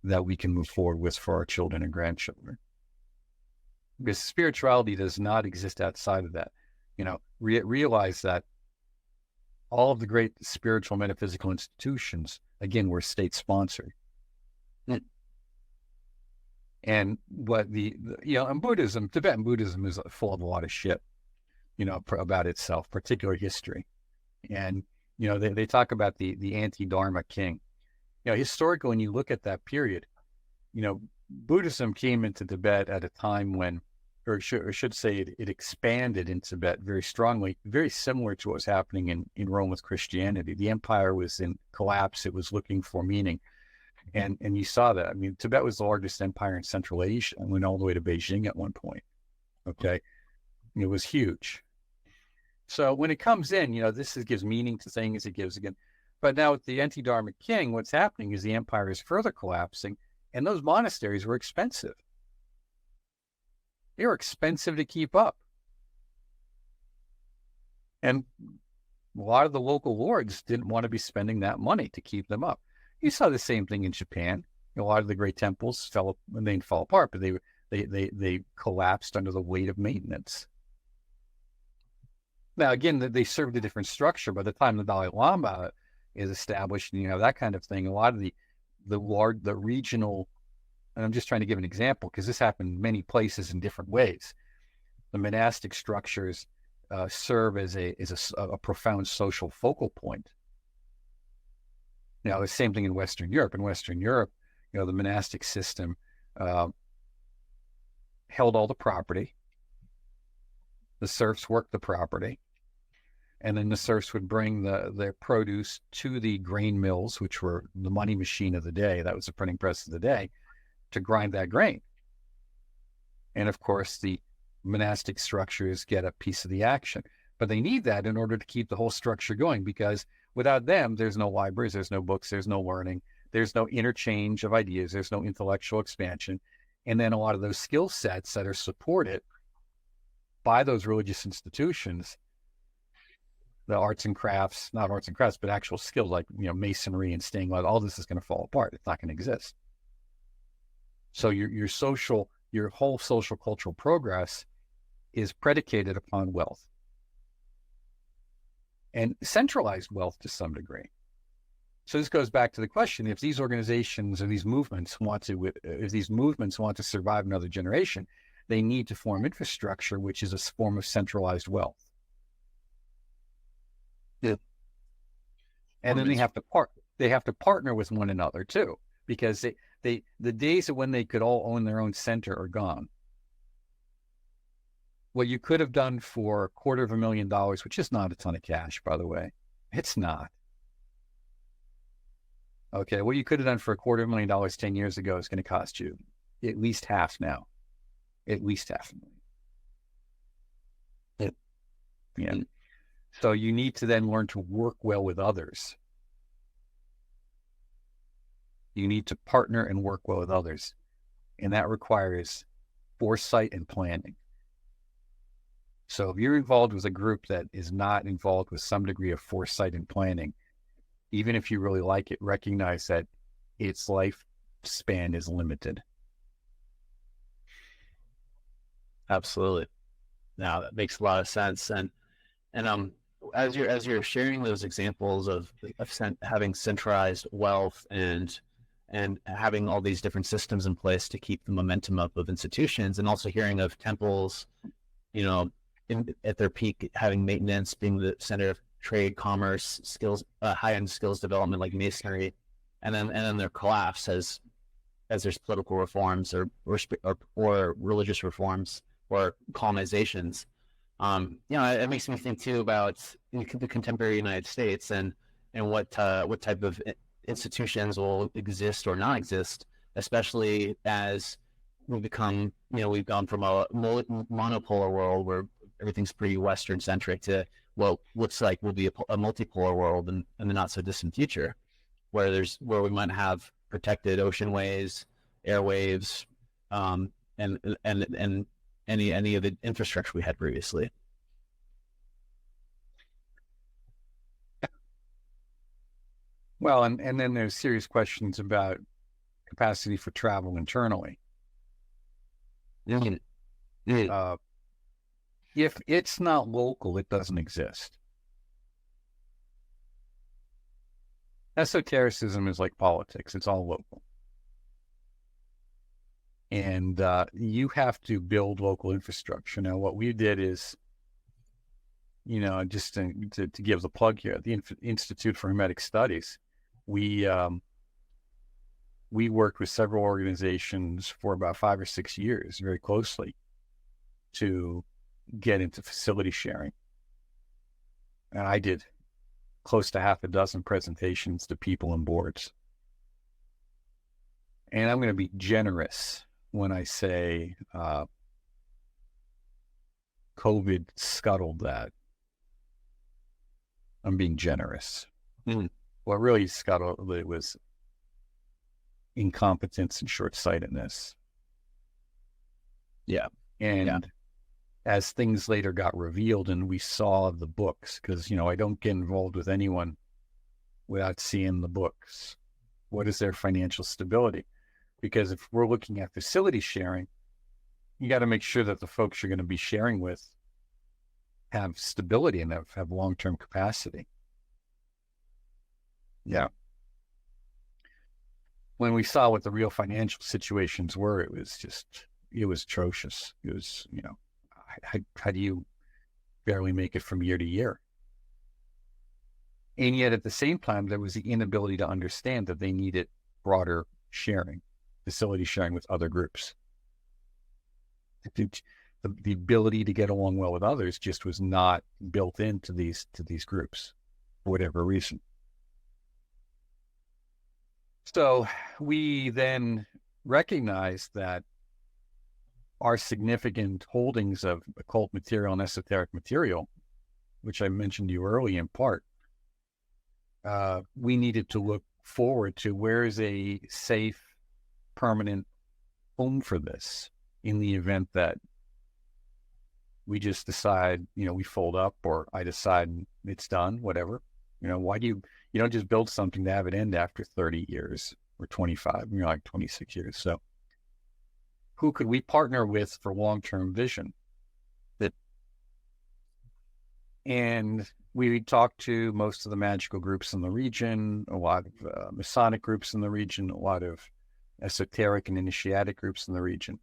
that we can move forward with for our children and grandchildren? Because spirituality does not exist outside of that. Realize that all of the great spiritual metaphysical institutions, again, were state-sponsored. And what and Buddhism, Tibetan Buddhism is full of a lot of shit, about itself, particular history. And, they talk about the anti-dharma king. Historically, when you look at that period, Buddhism came into Tibet at a time when, or should say it expanded in Tibet very strongly, very similar to what was happening in Rome with Christianity. The empire was in collapse. It was looking for meaning. And you saw that. I mean, Tibet was the largest empire in Central Asia and went all the way to Beijing at one point. Okay. It was huge. So when it comes in, gives meaning to things. It gives again. But now with the anti-dharma king, what's happening is the empire is further collapsing, and those monasteries were expensive. They were expensive to keep up. And a lot of the local lords didn't want to be spending that money to keep them up. You saw the same thing in Japan. A lot of the great temples fell apart, but they collapsed under the weight of maintenance. Now, again, they served a different structure. By the time the Dalai Lama is established, that kind of thing, a lot of the regional, and I'm just trying to give an example because this happened many places in different ways. The monastic structures serve as a profound social focal point. The same thing in Western Europe. In Western Europe, the monastic system held all the property. The serfs worked the property. And then the serfs would bring their produce to the grain mills, which were the money machine of the day. That was the printing press of the day, to grind that grain. And of course, the monastic structures get a piece of the action. But they need that in order to keep the whole structure going, because without them, there's no libraries, there's no books, there's no learning, there's no interchange of ideas, there's no intellectual expansion. And then a lot of those skill sets that are supported by those religious institutions, the arts and crafts, not arts and crafts, but actual skills like, masonry and stained glass, all this is going to fall apart. It's not going to exist. So your whole social cultural progress is predicated upon wealth and centralized wealth to some degree. So this goes back to the question: if these organizations or these movements want to survive another generation, they need to form infrastructure, which is a form of centralized wealth. Yeah. And then they have to partner with one another too, because the days of when they could all own their own center are gone. What you could have done for $250,000, which is not a ton of cash, by the way, it's not. Okay, what you could have done for $250,000 10 years ago is going to cost you at least half now. At least $500,000. Yeah. So you need to then learn to work well with others. You need to partner and work well with others. And that requires foresight and planning. So if you're involved with a group that is not involved with some degree of foresight and planning, even if you really like it, recognize that its lifespan is limited. Absolutely. Now that makes a lot of sense. And as you're sharing those examples of having centralized wealth and having all these different systems in place to keep the momentum up of institutions, and also hearing of temples, at their peak, having maintenance being the center of trade, commerce, skills, high-end skills development like masonry, and then their collapse as there's political reforms or religious reforms or colonizations. It makes me think too about the contemporary United States and what type of institutions will exist or not exist, especially as we've gone from a monopolar world where everything's pretty Western centric to what looks like will be a multipolar world in the not so distant future, where we might have protected oceanways, airwaves, and any of the infrastructure we had previously. Well, and then there's serious questions about capacity for travel internally. If it's not local, it doesn't exist. Esotericism is like politics. It's all local. And you have to build local infrastructure. Now, what we did is, just to give the plug here, the Institute for Hermetic Studies, we worked with several organizations for about 5 or 6 years very closely to get into facility sharing. And I did close to half a dozen presentations to people and boards. And I'm going to be generous when I say COVID scuttled that. I'm being generous. What really scuttled it was incompetence and short-sightedness. Yeah. And as things later got revealed and we saw the books, because, I don't get involved with anyone without seeing the books. What is their financial stability? Because if we're looking at facility sharing, you got to make sure that the folks you're going to be sharing with have stability and have long-term capacity. Yeah. When we saw what the real financial situations were, it was atrocious. It was, how do you barely make it from year to year? And yet at the same time, there was the inability to understand that they needed broader sharing, facility sharing with other groups. The ability to get along well with others just was not built into these groups for whatever reason. So we then recognized that our significant holdings of occult material and esoteric material, which I mentioned to you early in part, we needed to look forward to where is a safe, permanent home for this in the event that we just decide, we fold up, or I decide it's done, whatever. Why do you don't just build something to have it end after 30 years or 25, like 26 years. So who could we partner with for long-term vision? And we talked to most of the magical groups in the region, a lot of Masonic groups in the region, a lot of esoteric and initiatic groups in the region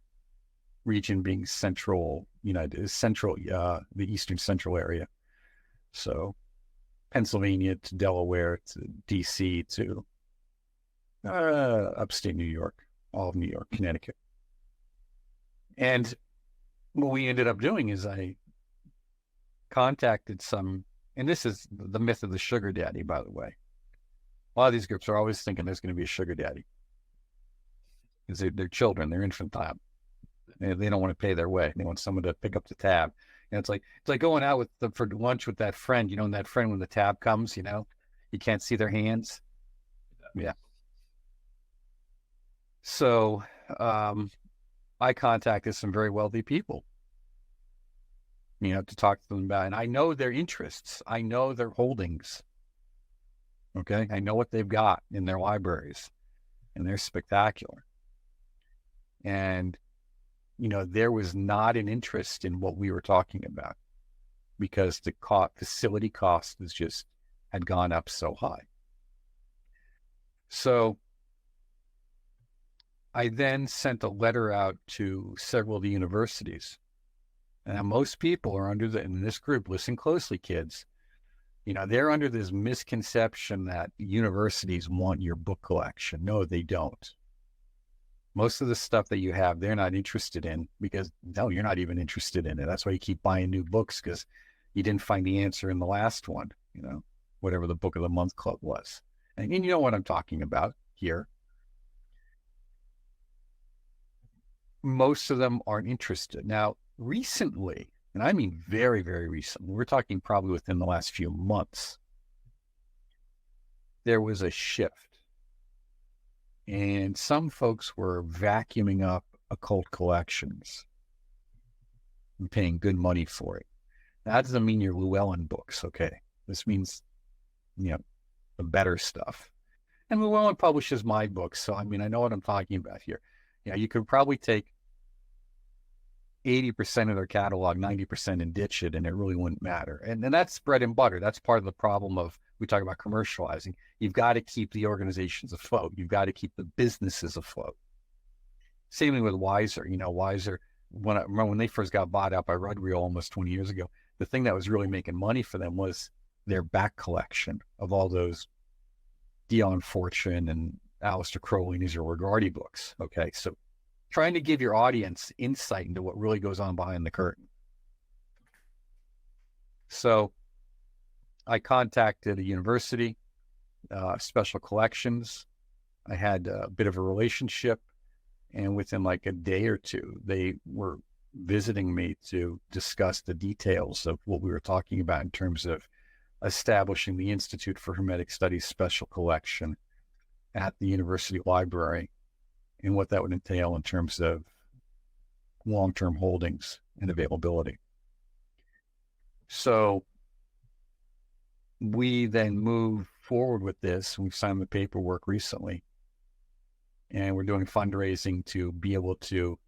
being central, the eastern central area. So Pennsylvania to Delaware to DC to upstate New York, all of New York, Connecticut. And what we ended up doing is I contacted some, and this is the myth of the sugar daddy, by the way. A lot of these groups are always thinking there's going to be a sugar daddy because they're children, they're infantile. They don't want to pay their way. They want someone to pick up the tab. And it's like going out for lunch with that friend, and that friend when the tab comes, you can't see their hands. Yeah. So I contacted some very wealthy people. to talk to them about. And I know their interests. I know their holdings. Okay. I know what they've got in their libraries, and they're spectacular. And, there was not an interest in what we were talking about because the facility cost had gone up so high. So I then sent a letter out to several of the universities. And most people are in this group, listen closely, kids, they're under this misconception that universities want your book collection. No, they don't. Most of the stuff that you have, they're not interested in because, no, you're not even interested in it. That's why you keep buying new books, because you didn't find the answer in the last one, whatever the book of the month club was. And you know what I'm talking about here. Most of them aren't interested. Now, recently, and I mean very, very recently, we're talking probably within the last few months, there was a shift. And some folks were vacuuming up occult collections and paying good money for it. That doesn't mean your Llewellyn books, okay? This means, the better stuff. And Llewellyn publishes my books, so I know what I'm talking about here. You could probably take 80% of their catalog, 90% and ditch it, and it really wouldn't matter. And that's bread and butter. That's part of the problem of, we talk about commercializing. You've got to keep the organizations afloat. You've got to keep the businesses afloat. Same thing with Wiser. Wiser, when they first got bought out by Rudreel almost 20 years ago, the thing that was really making money for them was their back collection of all those Dion Fortune and Aleister Crowley and Israel Regardie books. Okay, so trying to give your audience insight into what really goes on behind the curtain. So I contacted a university, special collections. I had a bit of a relationship, and within like a day or two, they were visiting me to discuss the details of what we were talking about in terms of establishing the Institute for Hermetic Studies special collection at the university library, and what that would entail in terms of long-term holdings and availability. So we then move forward with this. We've signed the paperwork recently, and we're doing fundraising to be able to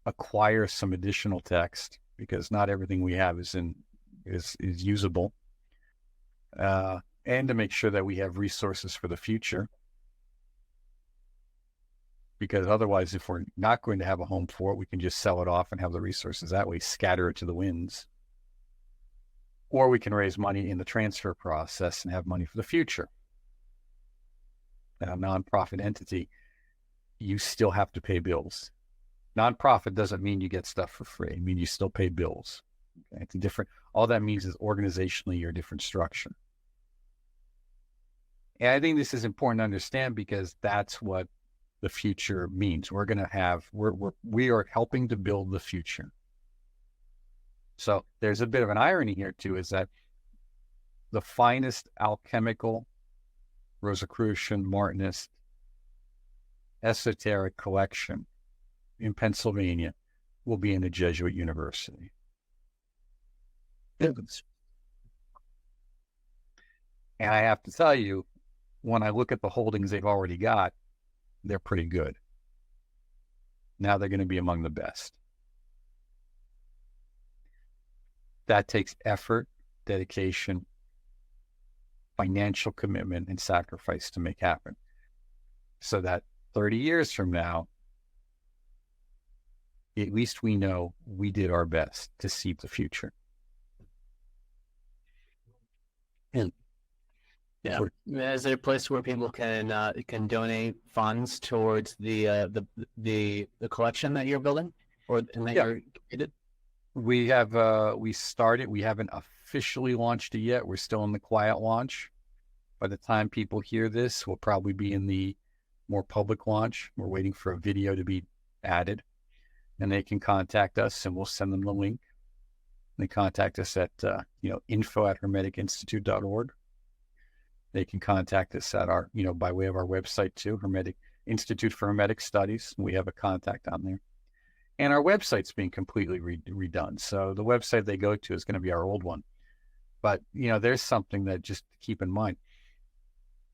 acquire some additional text, because not everything we have is usable, and to make sure that we have resources for the future. Because otherwise, if we're not going to have a home for it, we can just sell it off and have the resources that way, scatter it to the winds. Or we can raise money in the transfer process and have money for the future. A nonprofit entity, you still have to pay bills. Nonprofit doesn't mean you get stuff for free. I mean, you still pay bills. Okay? It's a different, all that means is organizationally, you're a different structure. And I think this is important to understand, because that's what the future means. We're going to have, we are helping to build the future. So there's a bit of an irony here too, is that the finest alchemical, Rosicrucian, Martinist, esoteric collection in Pennsylvania will be in a Jesuit university. And I have to tell you, when I look at the holdings they've already got, they're pretty good. Now they're going to be among the best. That takes effort, dedication, financial commitment, and sacrifice to make happen. So that 30 years from now, at least we know we did our best to seed the future. And yeah, is there a place where people can donate funds towards the collection that you're building, or and that you're created? We have we started. We haven't officially launched it yet. We're still in the quiet launch. By the time people hear this, we'll probably be in the more public launch. We're waiting for a video to be added, and they can contact us, and we'll send them the link. They contact us at info@hermeticinstitute.org. They can contact us at our, by way of our website too, Hermetic Institute for Hermetic Studies. We have a contact on there. And our website's being completely redone. So the website they go to is going to be our old one. But, there's something that just keep in mind.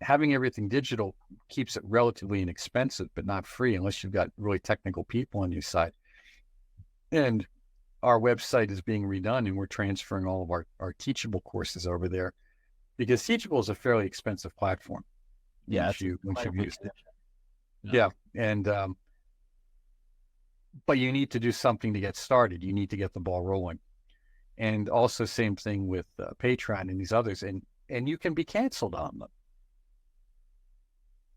Having everything digital keeps it relatively inexpensive, but not free unless you've got really technical people on your side. And our website is being redone, and we're transferring all of our Teachable courses over there, because Teachable is a fairly expensive platform. Yeah. Once you've used it. Yeah. And, but you need to do something to get started. You need to get the ball rolling. And also same thing with Patreon and these others. And you can be canceled on them.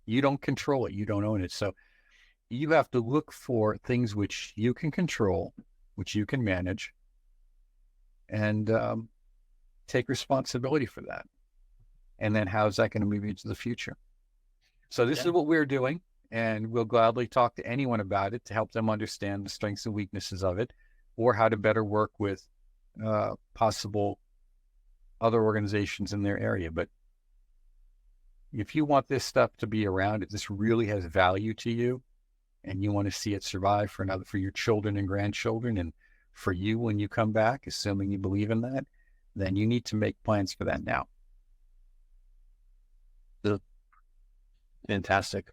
You don't control it. You don't own it. So you have to look for things which you can control, which you can manage, and take responsibility for that. And then how's that going to move you to the future? So this is what we're doing, and we'll gladly talk to anyone about it to help them understand the strengths and weaknesses of it, or how to better work with possible other organizations in their area. But if you want this stuff to be around, if this really has value to you, and you want to see it survive for your children and grandchildren, and for you when you come back, assuming you believe in that, then you need to make plans for that now. Fantastic.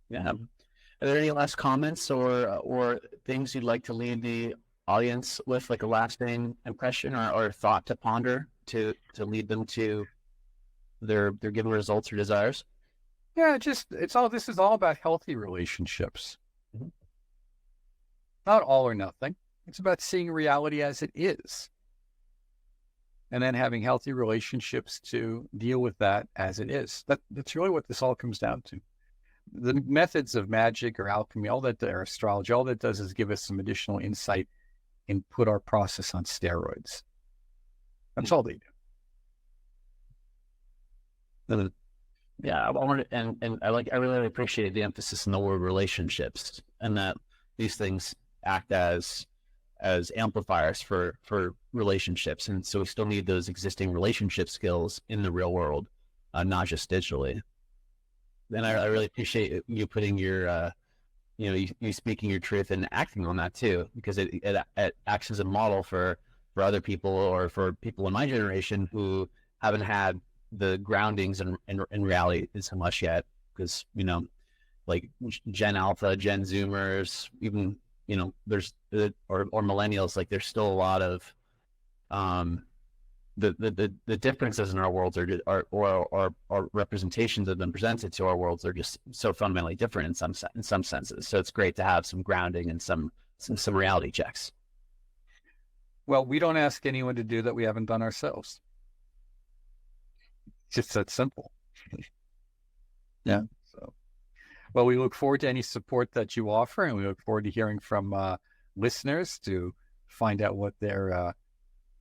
Yeah. Are there any last comments or things you'd like to leave the audience with, like a lasting impression or thought to ponder to lead them to their given results or desires? Yeah, this is all about healthy relationships. Mm-hmm. Not all or nothing. It's about seeing reality as it is, and then having healthy relationships to deal with that as it is. That's really what this all comes down to. The methods of magic or alchemy, all that, or astrology, all that does is give us some additional insight and put our process on steroids. That's all they do. Yeah, I wanted, and I really appreciate the emphasis on the word relationships, and that these things act as amplifiers for relationships, and so we still need those existing relationship skills in the real world, not just digitally. And I really appreciate you putting your you speaking your truth and acting on that too, because it acts as a model for other people, or for people in my generation who haven't had the groundings in reality so much yet, because like Gen Alpha, Gen Zoomers, even there's or millennials, like there's still a lot of the differences in our worlds or representations that have been presented to our worlds are just so fundamentally different in some senses. So it's great to have some grounding and some reality checks. Well, we don't ask anyone to do that we haven't done ourselves. It's just that simple. Yeah. So, well, we look forward to any support that you offer, and we look forward to hearing from listeners to find out what their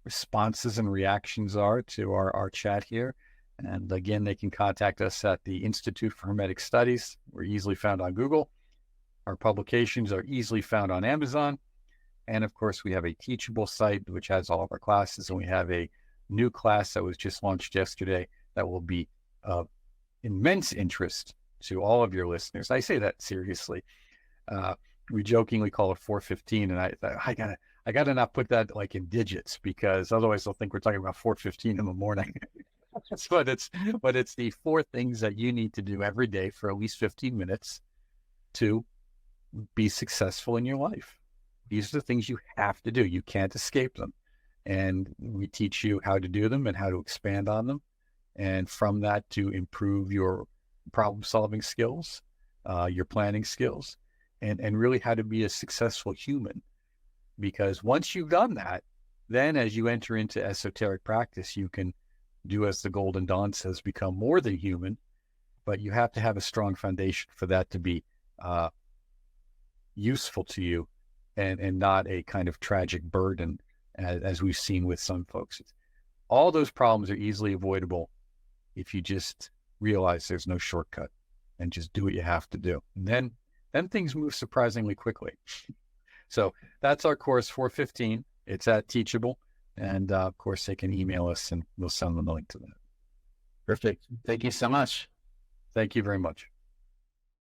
responses and reactions are to our chat here. And again, they can contact us at the Institute for Hermetic Studies. We're easily found on Google. Our publications are easily found on Amazon. And of course, we have a Teachable site, which has all of our classes. And we have a new class that was just launched yesterday that will be of immense interest to all of your listeners. I say that seriously. We jokingly call it 415, and I gotta not put that like in digits, because otherwise they'll think we're talking about 4:15 in the morning. but it's the 4 things that you need to do every day for at least 15 minutes to be successful in your life. These are the things you have to do. You can't escape them. And we teach you how to do them and how to expand on them. And from that, to improve your problem-solving skills, your planning skills, and really how to be a successful human. Because once you've done that, then as you enter into esoteric practice, you can do as the Golden Dawn says, become more than human. But you have to have a strong foundation for that to be useful to you, and not a kind of tragic burden, as we've seen with some folks. All those problems are easily avoidable if you just realize there's no shortcut and just do what you have to do. And then things move surprisingly quickly. So that's our course 415. It's at Teachable. And of course, they can email us and we'll send them the link to that. Perfect. Thank you so much. Thank you very much.